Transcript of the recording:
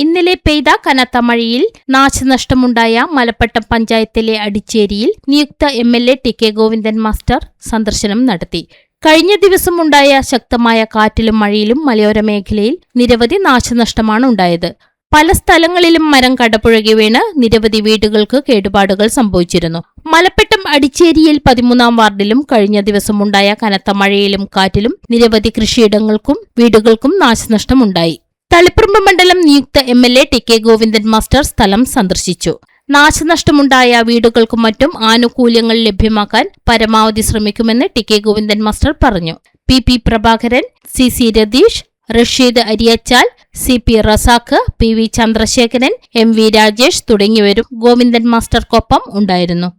ഇന്നലെ പെയ്ത കനത്ത മഴയിൽ നാശനഷ്ടമുണ്ടായ മലപ്പട്ടം പഞ്ചായത്തിലെ അടിച്ചേരിയിൽ നിയുക്ത MLA T K Govindan master സന്ദർശനം നടത്തി. കഴിഞ്ഞ ദിവസം ഉണ്ടായ ശക്തമായ കാറ്റിലും മഴയിലും മലയോര മേഖലയിൽ നിരവധി നാശനഷ്ടമാണ് ഉണ്ടായത്. പല സ്ഥലങ്ങളിലും മരം കടപുഴകി വീണ് നിരവധി വീടുകൾക്ക് കേടുപാടുകൾ സംഭവിച്ചിരുന്നു. മലപ്പട്ടം അടിച്ചേരിയിൽ 13-ാം വാർഡിലും കഴിഞ്ഞ ദിവസം ഉണ്ടായ കനത്ത മഴയിലും കാറ്റിലും നിരവധി കൃഷിയിടങ്ങൾക്കും വീടുകൾക്കും നാശനഷ്ടമുണ്ടായി. തളിപ്പറമ്പ് മണ്ഡലം നിയുക്ത MLA T K Govindan master സ്ഥലം സന്ദർശിച്ചു. നാശനഷ്ടമുണ്ടായ വീടുകൾക്കും മറ്റും ആനുകൂല്യങ്ങൾ ലഭ്യമാക്കാൻ പരമാവധി ശ്രമിക്കുമെന്ന് ടി കെ ഗോവിന്ദൻ മാസ്റ്റർ പറഞ്ഞു. PP Prabhakaran, CC Ratheesh, Rasheed Ariyachal, CP Razak, PV Chandrasekharan, MV Rajesh തുടങ്ങിയവരും ഗോവിന്ദൻ മാസ്റ്റർക്കൊപ്പം ഉണ്ടായിരുന്നു.